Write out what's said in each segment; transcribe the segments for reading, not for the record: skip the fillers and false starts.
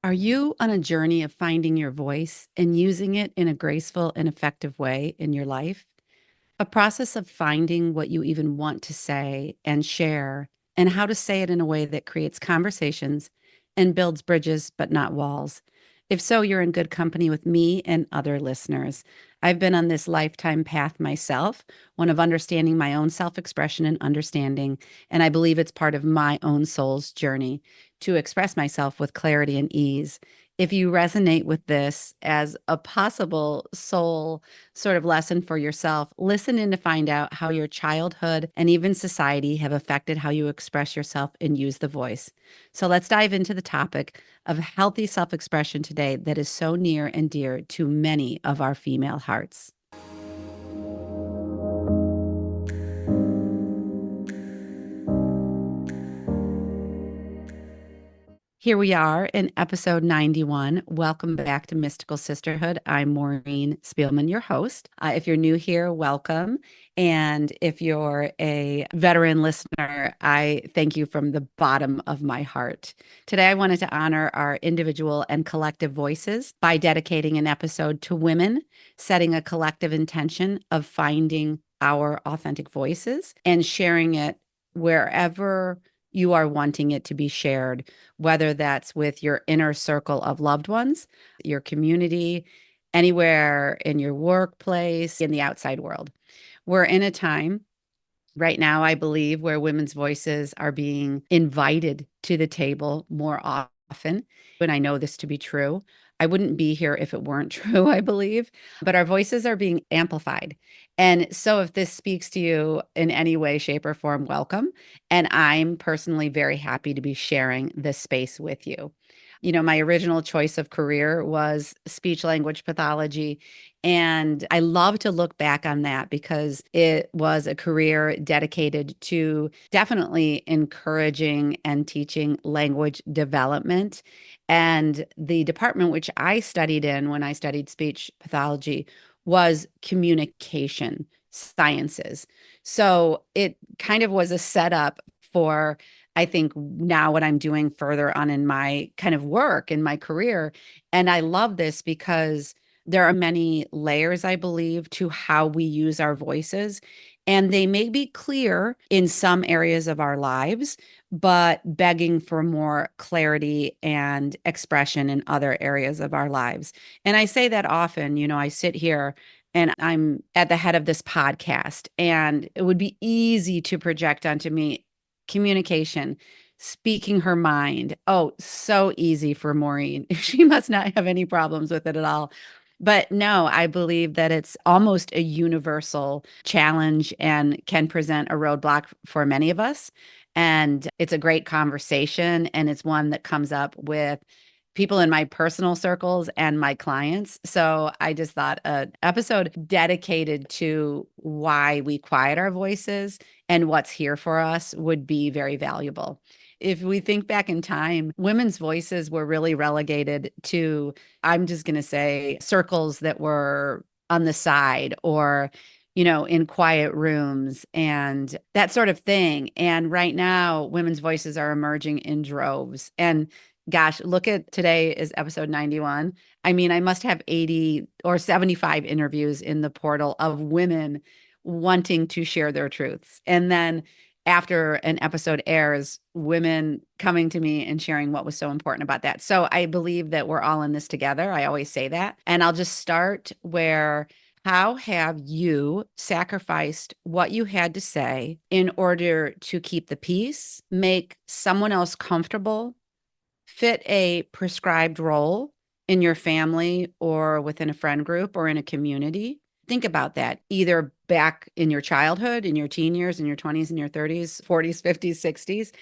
Are you on a journey of finding your voice and using it in a graceful and effective way in your life? A process of finding what you even want to say and share, and how to say it in a way that creates conversations and builds bridges, but not walls. If so, you're in good company with me and other listeners. I've been on this lifetime path myself, one of understanding my own self expression and understanding. And I believe it's part of my own soul's journey to express myself with clarity and ease. If you resonate with this as a possible soul sort of lesson for yourself, listen in to find out how your childhood and even society have affected how you express yourself and use the voice. So let's dive into the topic of healthy self expression today that is so near and dear to many of our female hearts. Here we are in episode 91. Welcome back to Mystical Sisterhood. I'm Maureen Spielman, your host. If you're new here, welcome. And if you're a veteran listener, I thank you from the bottom of my heart. Today, I wanted to honor our individual and collective voices by dedicating an episode to women, setting a collective intention of finding our authentic voices and sharing it wherever you are wanting it to be shared, whether that's with your inner circle of loved ones, your community, anywhere in your workplace, in the outside world. We're in a time right now, I believe, where women's voices are being invited to the table more often. And I know this to be true. I wouldn't be here if it weren't true, I believe. But our voices are being amplified. And so, if this speaks to you in any way, shape, or form, welcome. And I'm personally very happy to be sharing this space with you. You know, my original choice of career was speech language pathology. And I love to look back on that because it was a career dedicated to definitely encouraging and teaching language development. And the department which I studied in when I studied speech pathology was communication sciences. So it kind of was a setup for, I think, now what I'm doing further on in my kind of work in my career. And I love this because there are many layers, I believe, to how we use our voices. And they may be clear in some areas of our lives, but begging for more clarity and expression in other areas of our lives. And I say that often, you know, I sit here and I'm at the head of this podcast, and it would be easy to project onto me communication, speaking her mind. Oh, so easy for Maureen. She must not have any problems with it at all. But no, I believe that it's almost a universal challenge and can present a roadblock for many of us. And it's a great conversation. And it's one that comes up with people in my personal circles and my clients. So I just thought an episode dedicated to why we quiet our voices and what's here for us would be very valuable. If we think back in time, women's voices were really relegated to, I'm just going to say, circles that were on the side or, you know, in quiet rooms and that sort of thing. And right now, women's voices are emerging in droves. And gosh, look at today is episode 91. I mean, I must have 80 or 75 interviews in the portal of women wanting to share their truths. And then after an episode airs, women coming to me and sharing what was so important about that. So I believe that we're all in this together. I always say that. And I'll just start where, how have you sacrificed what you had to say in order to keep the peace, make someone else comfortable, fit a prescribed role in your family or within a friend group or in a community? Think about that, either back in your childhood, in your teen years, in your 20s, in your 30s, 40s, 50s, 60s,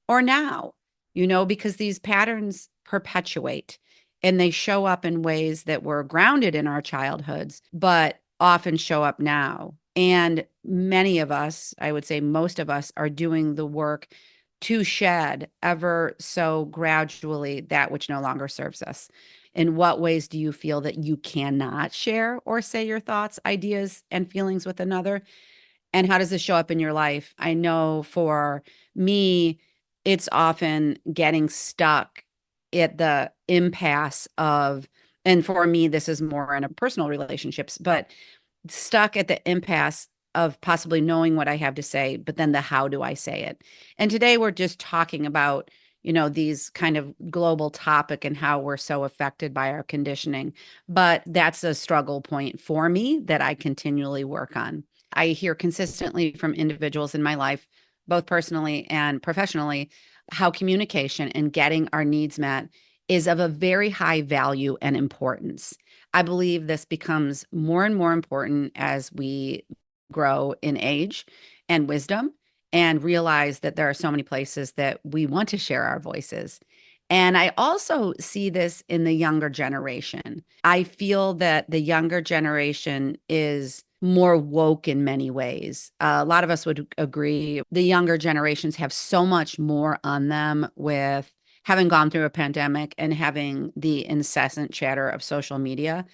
or now, you know, because these patterns perpetuate and they show up in ways that were grounded in our childhoods, but often show up now. And many of us, I would say most of us, are doing the work to shed ever so gradually that which no longer serves us. In what ways do you feel that you cannot share or say your thoughts, ideas, and feelings with another? And how does this show up in your life? I know for me, it's often getting stuck at the impasse of, and for me, this is more in a personal relationships, but stuck at the impasse of possibly knowing what I have to say, but then the how do I say it? And today we're just talking about, these kind of global topic and how we're so affected by our conditioning. But that's a struggle point for me that I continually work on. I hear consistently from individuals in my life, both personally and professionally, how communication and getting our needs met is of a very high value and importance. I believe this becomes more and more important as we grow in age and wisdom and realize that there are so many places that we want to share our voices. And I also see this in the younger generation. I feel that the younger generation is more woke in many ways. A lot of us would agree the younger generations have so much more on them with having gone through a pandemic and having the incessant chatter of social media.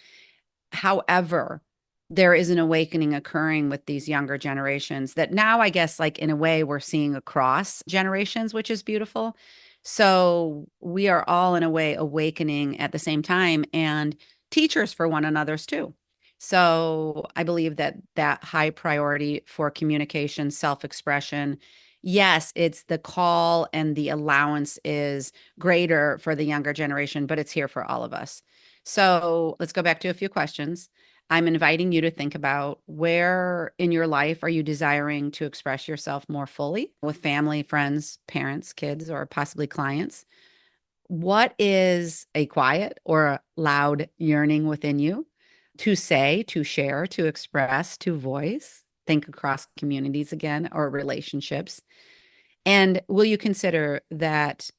However, there is an awakening occurring with these younger generations that now, I guess, like in a way, we're seeing across generations, which is beautiful. So we are all, in a way, awakening at the same time and teachers for one another's too. So I believe that that high priority for communication, self-expression, yes, it's the call and the allowance is greater for the younger generation, but it's here for all of us. So let's go back to a few questions. I'm inviting you to think about where in your life are you desiring to express yourself more fully with family, friends, parents, kids, or possibly clients? What is a quiet or a loud yearning within you to say, to share, to express, to voice? Think across communities again or relationships. And will you consider that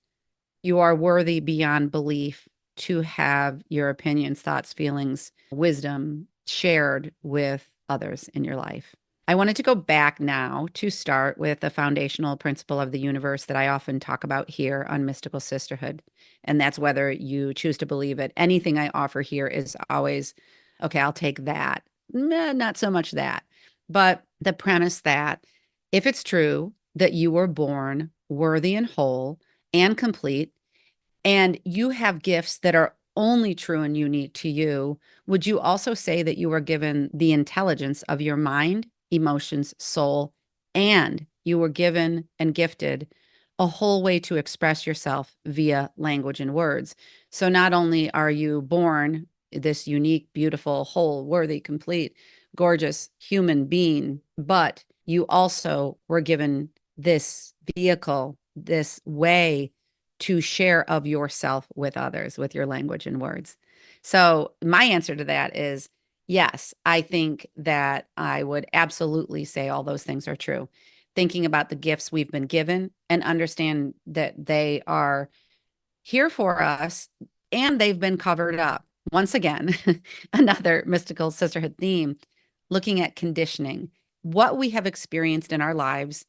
you are worthy beyond belief to have your opinions, thoughts, feelings, wisdom shared with others in your life? I wanted to go back now to start with a foundational principle of the universe that I often talk about here on Mystical Sisterhood. And that's whether you choose to believe it. Anything I offer here is always, okay, I'll take that. Not so much that. But the premise that if it's true that you were born worthy and whole and complete, and you have gifts that are only true and unique to you, would you also say that you were given the intelligence of your mind, emotions, soul, and you were given and gifted a whole way to express yourself via language and words? So not only are you born this unique, beautiful, whole, worthy, complete, gorgeous human being, but you also were given this vehicle, this way to share of yourself with others with your language and words. So my answer to that is yes, I think that I would absolutely say all those things are true. Thinking about the gifts we've been given and understand that they are here for us and they've been covered up. Once again, another mystical sisterhood theme, looking at conditioning, what we have experienced in our lives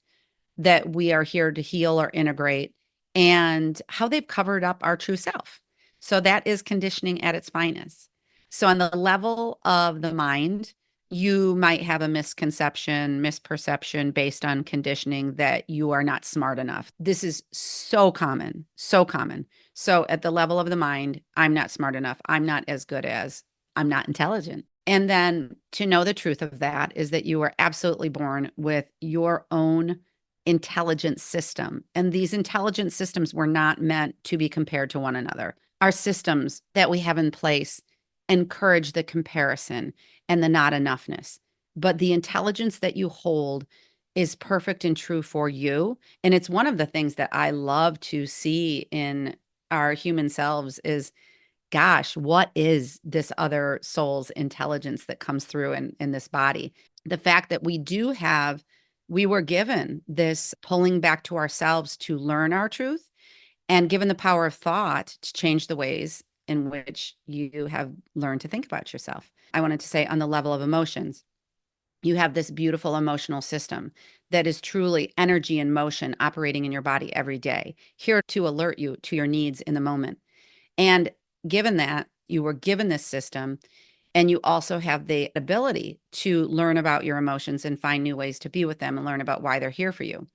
that we are here to heal or integrate, and how they've covered up our true self. So that is conditioning at its finest. So on the level of the mind, you might have a misconception, misperception based on conditioning that you are not smart enough. This is so common, so common. So at the level of the mind, I'm not smart enough. I'm not as good as, I'm not intelligent. And then to know the truth of that is that you were absolutely born with your own intelligent system. And these intelligent systems were not meant to be compared to one another. Our systems that we have in place encourage the comparison and the not enoughness. But the intelligence that you hold is perfect and true for you. And it's one of the things that I love to see in our human selves is, gosh, what is this other soul's intelligence that comes through in this body? The fact that we were given this pulling back to ourselves to learn our truth and given the power of thought to change the ways in which you have learned to think about yourself. I wanted to say on the level of emotions, you have this beautiful emotional system that is truly energy and motion operating in your body every day, here to alert you to your needs in the moment. And given that you were given this system, and you also have the ability to learn about your emotions and find new ways to be with them and learn about why they're here for you.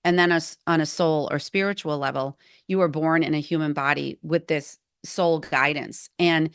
And then on a soul or spiritual level, you were born in a human body with this soul guidance. And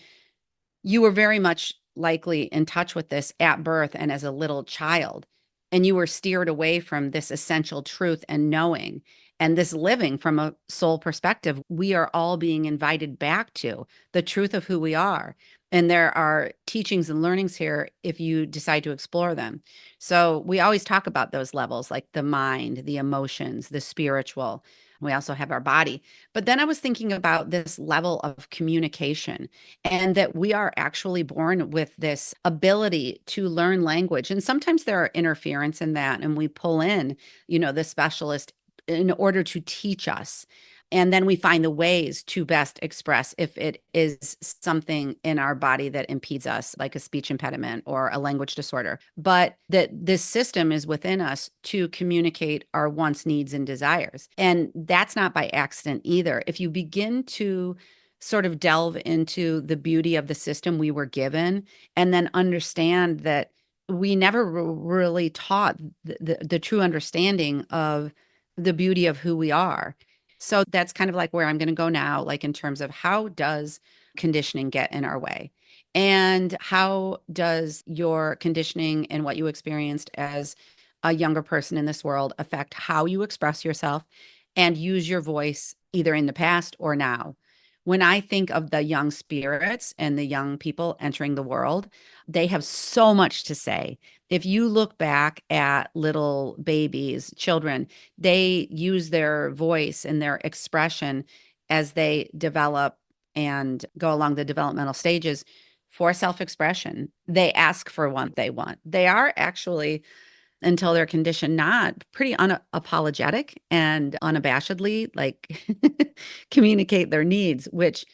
you were very much likely in touch with this at birth and as a little child. And you were steered away from this essential truth and knowing and this living from a soul perspective. We are all being invited back to the truth of who we are. And there are teachings and learnings here if you decide to explore them. So we always talk about those levels like the mind, the emotions, the spiritual. We also have our body. But then I was thinking about this level of communication and that we are actually born with this ability to learn language. And sometimes there are interference in that, and we pull in, the specialist in order to teach us. And then we find the ways to best express if it is something in our body that impedes us, like a speech impediment or a language disorder. But that this system is within us to communicate our wants, needs, and desires. And that's not by accident either. If you begin to sort of delve into the beauty of the system we were given and then understand that we never really taught the true understanding of the beauty of who we are. So that's kind of like where I'm going to go now, like in terms of how does conditioning get in our way? And how does your conditioning and what you experienced as a younger person in this world affect how you express yourself and use your voice either in the past or now? When I think of the young spirits and the young people entering the world, they have so much to say. If you look back at little babies, children, they use their voice and their expression as they develop and go along the developmental stages for self-expression. They ask for what they want. They are actually, until they're conditioned not, pretty unapologetic and unabashedly like communicate their needs, which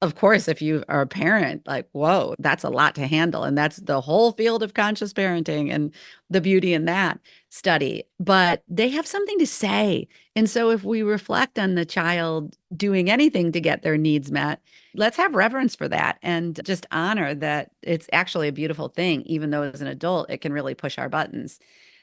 of course, if you are a parent, like, whoa, that's a lot to handle. And that's the whole field of conscious parenting and the beauty in that study. But they have something to say. And so if we reflect on the child doing anything to get their needs met, let's have reverence for that and just honor that it's actually a beautiful thing, even though as an adult, it can really push our buttons.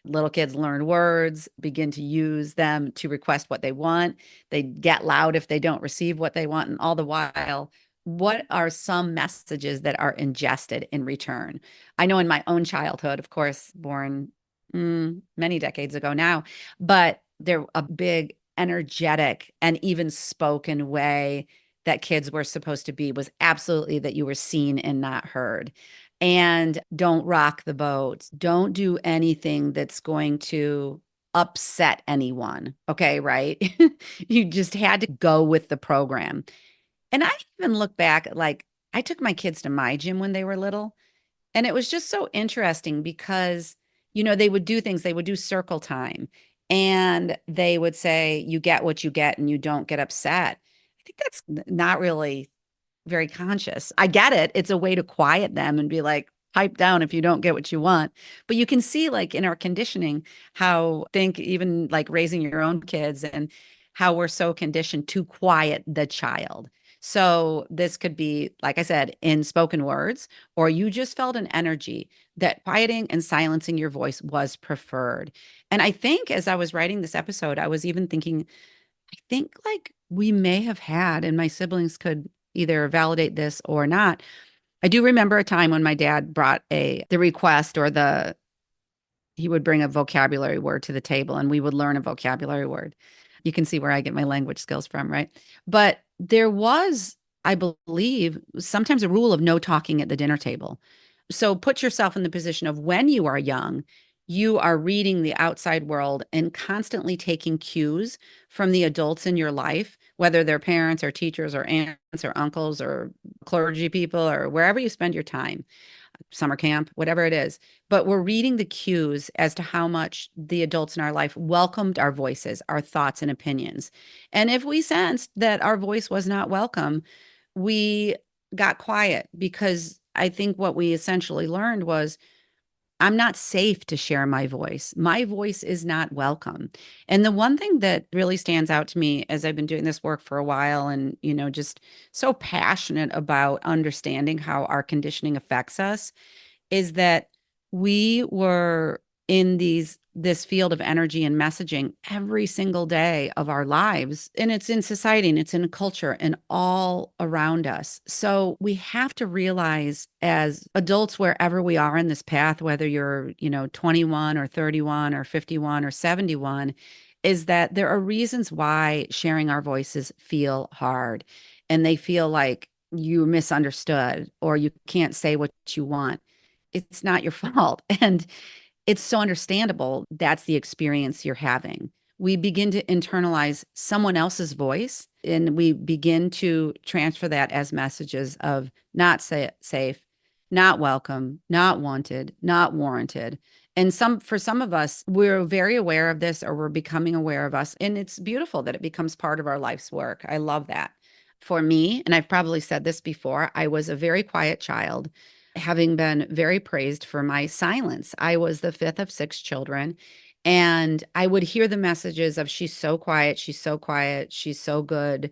Little kids learn words, begin to use them to request what they want. They get loud if they don't receive what they want. And all the while, what are some messages that are ingested in return? I know in my own childhood, of course, born many decades ago now, but there a big, energetic, and even spoken way that kids were supposed to be was absolutely that you were seen and not heard. And don't rock the boat. Don't do anything that's going to upset anyone. Okay, right? You just had to go with the program. And I even look back, like, I took my kids to my gym when they were little, and it was just so interesting because, they would do things, they would do circle time, and they would say, you get what you get and you don't get upset. I think that's not really very conscious. I get it. It's a way to quiet them and be like, pipe down if you don't get what you want. But you can see, like, in our conditioning, how think even like raising your own kids and how we're so conditioned to quiet the child. So this could be, like I said, in spoken words, or you just felt an energy that quieting and silencing your voice was preferred. And I think as I was writing this episode, I was even thinking, I think like we may have had, and my siblings could either validate this or not. I do remember a time when my dad brought the request or he would bring a vocabulary word to the table and we would learn a vocabulary word. You can see where I get my language skills from, right? But there was, I believe, sometimes a rule of no talking at the dinner table. So put yourself in the position of when you are young, you are reading the outside world and constantly taking cues from the adults in your life, whether they're parents or teachers or aunts or uncles or clergy people or wherever you spend your time, summer camp, whatever it is. But we're reading the cues as to how much the adults in our life welcomed our voices, our thoughts, and opinions. And if we sensed that our voice was not welcome, we got quiet because I think what we essentially learned was I'm not safe to share my voice. My voice is not welcome. And the one thing that really stands out to me as I've been doing this work for a while and, just so passionate about understanding how our conditioning affects us is that we were in this field of energy and messaging every single day of our lives. And it's in society and it's in culture and all around us. So we have to realize as adults, wherever we are in this path, whether you're, 21 or 31 or 51 or 71, is that there are reasons why sharing our voices feel hard and they feel like you misunderstood or you can't say what you want. It's not your fault. And it's so understandable that's the experience you're having. We begin to internalize someone else's voice and we begin to transfer that as messages of not safe, not welcome, not wanted, not warranted. And for some of us, we're very aware of this or we're becoming aware of us. And it's beautiful that it becomes part of our life's work. I love that. For me, and I've probably said this before, I was a very quiet child having been very praised for my silence. I was the fifth of six children. And I would hear the messages of, she's so quiet, she's so quiet, she's so good.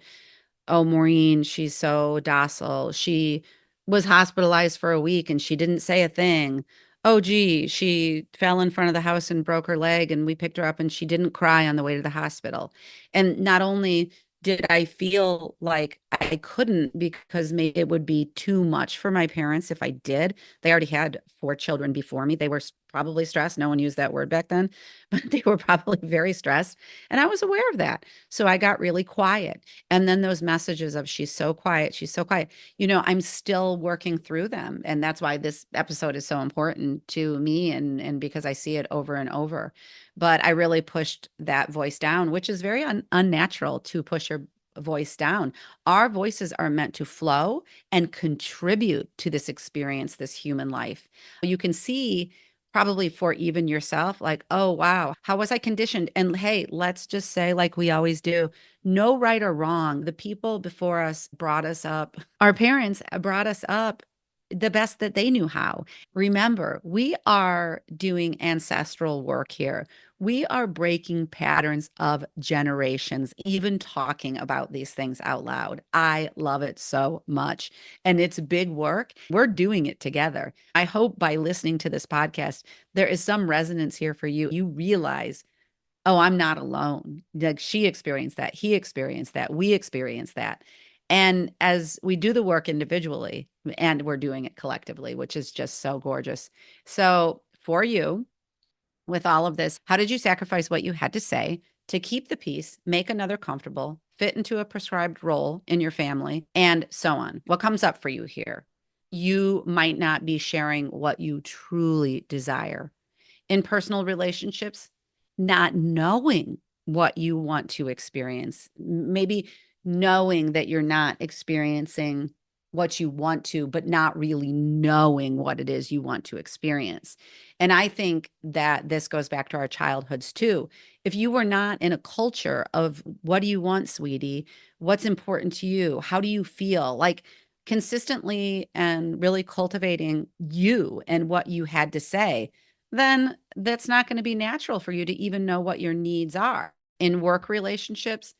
Oh, Maureen, she's so docile. She was hospitalized for a week and she didn't say a thing. Oh, gee, she fell in front of the house and broke her leg, and we picked her up and she didn't cry on the way to the hospital. And not only did I feel like I couldn't because maybe it would be too much for my parents if I did. They already had four children before me. They were probably stressed. No one used that word back then, but they were probably very stressed. And I was aware of that. So I got really quiet. And then those messages of, she's so quiet, she's so quiet, I'm still working through them. And that's why this episode is so important to me and because I see it over and over. But I really pushed that voice down, which is very unnatural to push your voice down. Our voices are meant to flow and contribute to this experience, this human life. You can see probably for even yourself, like, oh, wow, how was I conditioned? And hey, let's just say, like we always do, no right or wrong. The people before us brought us up. Our parents brought us up the best that they knew how. Remember, we are doing ancestral work here. We are breaking patterns of generations, even talking about these things out loud. I love it so much. And it's big work. We're doing it together. I hope by listening to this podcast, there is some resonance here for you. You realize, oh, I'm not alone. Like, she experienced that. He experienced that. We experienced that. And as we do the work individually, and we're doing it collectively, which is just so gorgeous. So for you, with all of this, how did you sacrifice what you had to say to keep the peace, make another comfortable, fit into a prescribed role in your family, and so on? What comes up for you here? You might not be sharing what you truly desire in personal relationships, not knowing what you want to experience, maybe knowing that you're not experiencing what you want to, but not really knowing what it is you want to experience. And I think that this goes back to our childhoods too. If you were not in a culture of, what do you want, sweetie? What's important to you? How do you feel? Like, consistently and really cultivating you and what you had to say, then that's not going to be natural for you to even know what your needs are. In work relationships,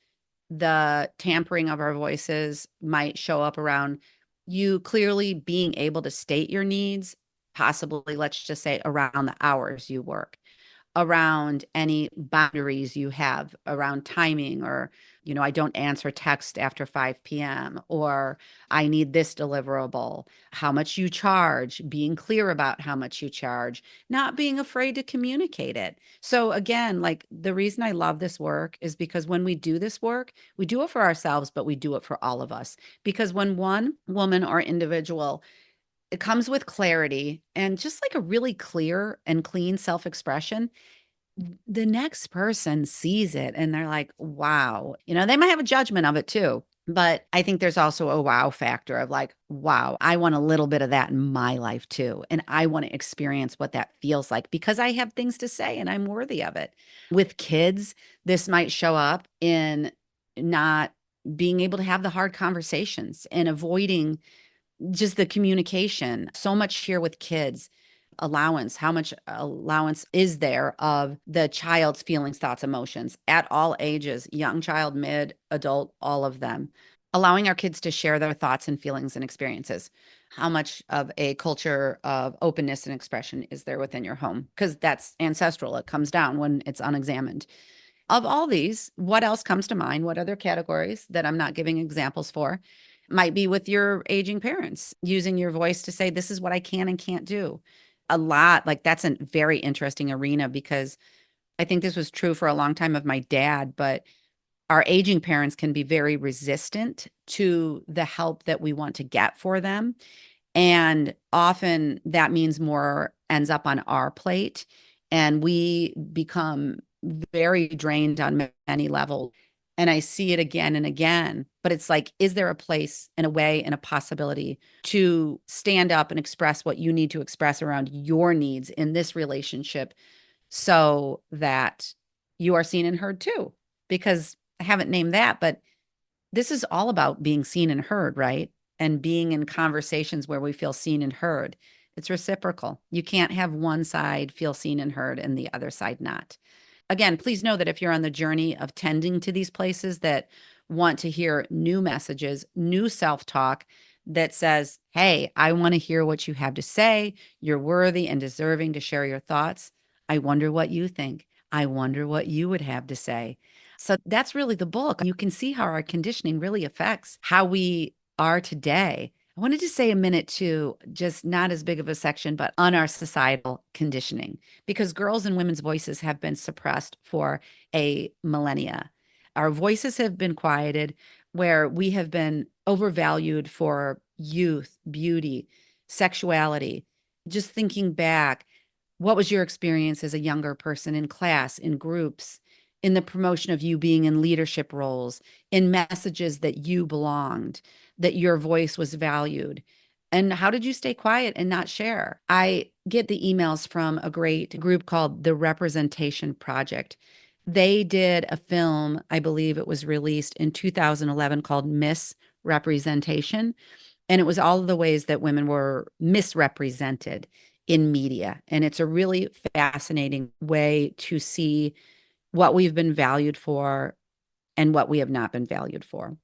the tampering of our voices might show up around you clearly being able to state your needs, possibly, let's just say, around the hours you work, around any boundaries you have around timing, or, I don't answer text after 5 p.m., or I need this deliverable, how much you charge, being clear about how much you charge, not being afraid to communicate it. So again, like, the reason I love this work is because when we do this work, we do it for ourselves, but we do it for all of us. Because when one woman or individual, it comes with clarity and just like a really clear and clean self-expression, the next person sees it and they're like, wow. They might have a judgment of it too. But I think there's also a wow factor of like, wow, I want a little bit of that in my life too. And I want to experience what that feels like because I have things to say and I'm worthy of it. With kids, this might show up in not being able to have the hard conversations and avoiding just the communication. So much here with kids. Allowance, how much allowance is there of the child's feelings, thoughts, emotions at all ages, young child, mid, adult, all of them. allowing our kids to share their thoughts and feelings and experiences. How much of a culture of openness and expression is there within your home? Because that's ancestral. It comes down when it's unexamined. Of all these, what else comes to mind? What other categories that I'm not giving examples for might be with your aging parents, using your voice to say, this is what I can and can't do? A lot, like that's a very interesting arena because I think this was true for a long time of my dad, but our aging parents can be very resistant to the help that we want to get for them. And often that means more ends up on our plate, and we become very drained on many levels. And I see it again and again. But it's like, is there a place and a way and a possibility to stand up and express what you need to express around your needs in this relationship so that you are seen and heard too? Because I haven't named that, but this is all about being seen and heard, right? And being in conversations where we feel seen and heard. It's reciprocal. You can't have one side feel seen and heard and the other side not. Again, please know that if you're on the journey of tending to these places that want to hear new messages, new self talk that says, hey, I want to hear what you have to say. You're worthy and deserving to share your thoughts. I wonder what you think. I wonder what you would have to say. So that's really the book. You can see how our conditioning really affects how we are today. I wanted to say a minute too, just not as big of a section, but on our societal conditioning, because girls' and women's voices have been suppressed for a millennia. Our voices have been quieted, where we have been overvalued for youth, beauty, sexuality. Just thinking back, what was your experience as a younger person in class, in groups, in the promotion of you being in leadership roles, in messages that you belonged, that your voice was valued? And how did you stay quiet and not share? I get the emails from a great group called the Representation Project. They did a film, I believe it was released in 2011, called Misrepresentation. And it was all of the ways that women were misrepresented in media. And it's a really fascinating way to see what we've been valued for and what we have not been valued for.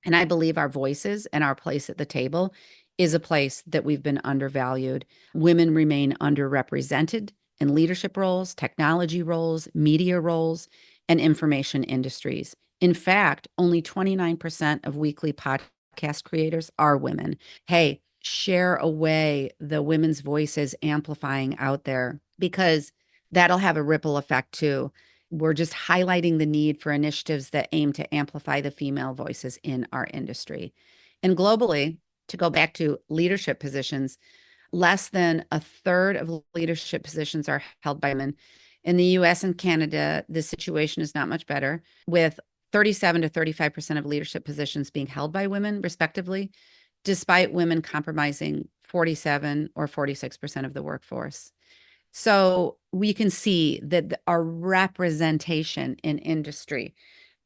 And I believe our voices and our place at the table is a place that we've been undervalued. Women remain underrepresented in leadership roles, technology roles, media roles, and information industries. In fact, only 29% of weekly podcast creators are women. Hey, share away the women's voices amplifying out there, because that'll have a ripple effect too. We're just highlighting the need for initiatives that aim to amplify the female voices in our industry. And globally, to go back to leadership positions, less than a third of leadership positions are held by women. In the US and Canada, the situation is not much better, with 37 to 35% of leadership positions being held by women, respectively, despite women comprising 47 or 46% of the workforce. So we can see that our representation in industry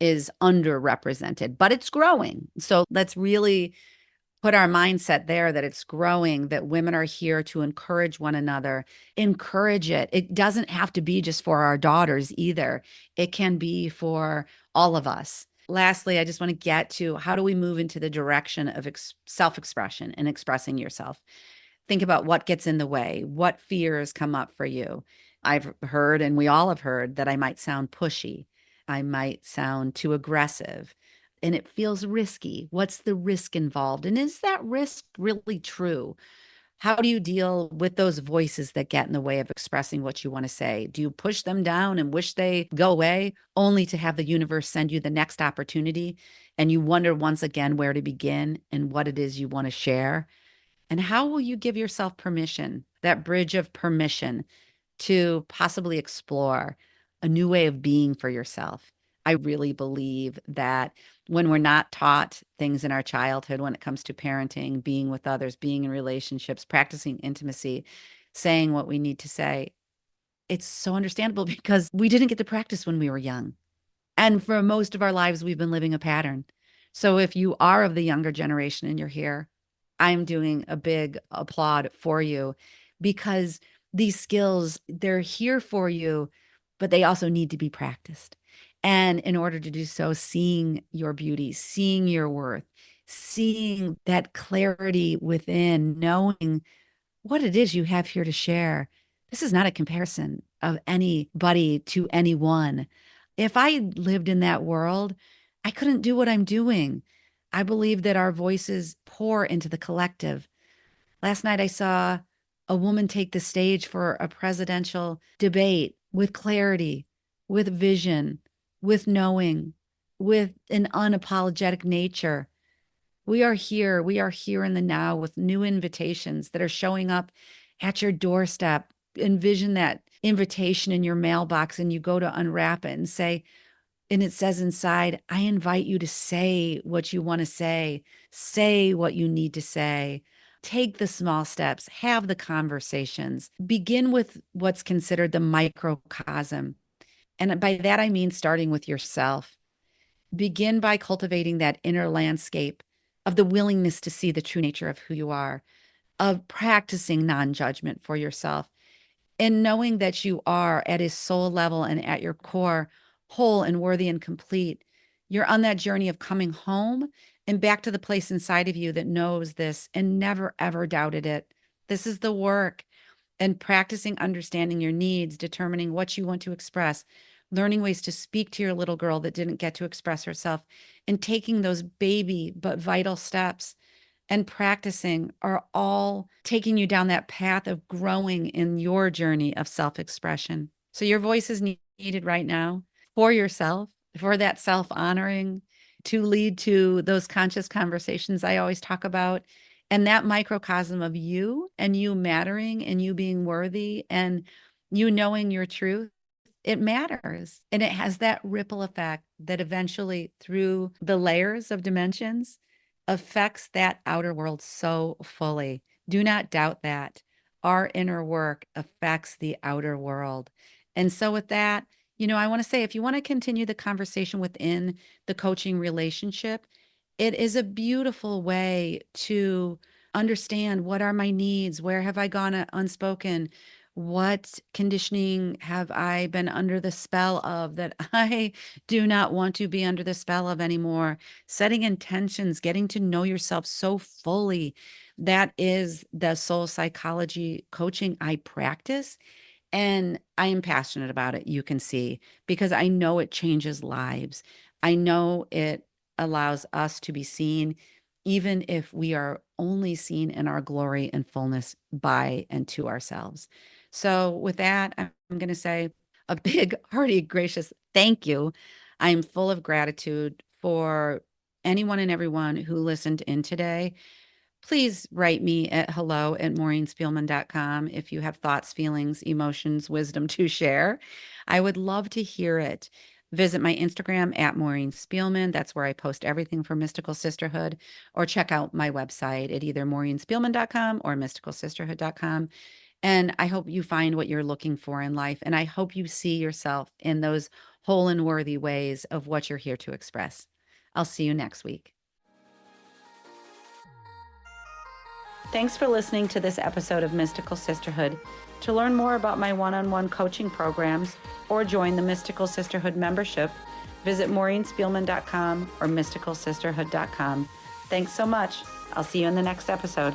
is underrepresented, but it's growing. So let's really put our mindset there that it's growing, that women are here to encourage one another, encourage it. It doesn't have to be just for our daughters either. It can be for all of us. Lastly, I just want to get to, how do we move into the direction of self-expression and expressing yourself? Think about what gets in the way, what fears come up for you. I've heard, and we all have heard, that I might sound pushy. I might sound too aggressive, and it feels risky. What's the risk involved? And is that risk really true? How do you deal with those voices that get in the way of expressing what you want to say? Do you push them down and wish they go away, only to have the universe send you the next opportunity? And you wonder once again where to begin and what it is you want to share? And how will you give yourself permission, that bridge of permission, to possibly explore a new way of being for yourself? I really believe that when we're not taught things in our childhood, when it comes to parenting, being with others, being in relationships, practicing intimacy, saying what we need to say, it's so understandable because we didn't get to practice when we were young. And for most of our lives, we've been living a pattern. So if you are of the younger generation and you're here, I'm doing a big applaud for you, because these skills, they're here for you, but they also need to be practiced. And in order to do so, seeing your beauty, seeing your worth, seeing that clarity within, knowing what it is you have here to share. This is not a comparison of anybody to anyone. If I lived in that world, I couldn't do what I'm doing. I believe that our voices pour into the collective. Last night, I saw a woman take the stage for a presidential debate with clarity, with vision, with knowing, with an unapologetic nature. We are here. We are here in the now with new invitations that are showing up at your doorstep. Envision that invitation in your mailbox and you go to unwrap it and say, and it says inside, I invite you to say what you want to say what you need to say. Take the small steps, have the conversations, begin with what's considered the microcosm. And by that, I mean starting with yourself. Begin by cultivating that inner landscape of the willingness to see the true nature of who you are, of practicing non judgment for yourself, and knowing that you are at a soul level and at your core whole and worthy and complete. You're on that journey of coming home and back to the place inside of you that knows this and never, ever doubted it. This is the work and practicing understanding your needs, determining what you want to express, learning ways to speak to your little girl that didn't get to express herself, and taking those baby but vital steps and practicing are all taking you down that path of growing in your journey of self expression. So, your voice is needed right now for yourself, for that self honoring, to lead to those conscious conversations I always talk about. And that microcosm of you and you mattering and you being worthy and you knowing your truth, it matters. And it has that ripple effect that eventually, through the layers of dimensions, affects that outer world so fully. Do not doubt that. Our inner work affects the outer world. And so, with that, I want to say if you want to continue the conversation within the coaching relationship, it is a beautiful way to understand what are my needs, where have I gone unspoken, what conditioning have I been under the spell of that I do not want to be under the spell of anymore? Setting intentions, getting to know yourself so fully. That is the soul psychology coaching I practice. And I am passionate about it, you can see, because I know it changes lives. I know it allows us to be seen, even if we are only seen in our glory and fullness by and to ourselves. So, with that, I'm going to say a big, hearty, gracious thank you. I'm full of gratitude for anyone and everyone who listened in today. Please write me at hello@maureenspielman.com if you have thoughts, feelings, emotions, wisdom to share. I would love to hear it. Visit my Instagram at Maureen Spielman. That's where I post everything for Mystical Sisterhood, or check out my website at either maureenspielman.com or mysticalsisterhood.com. And I hope you find what you're looking for in life. And I hope you see yourself in those whole and worthy ways of what you're here to express. I'll see you next week. Thanks for listening to this episode of Mystical Sisterhood. To learn more about my one-on-one coaching programs or join the Mystical Sisterhood membership, visit maureenspielman.com or mysticalsisterhood.com. Thanks so much. I'll see you in the next episode.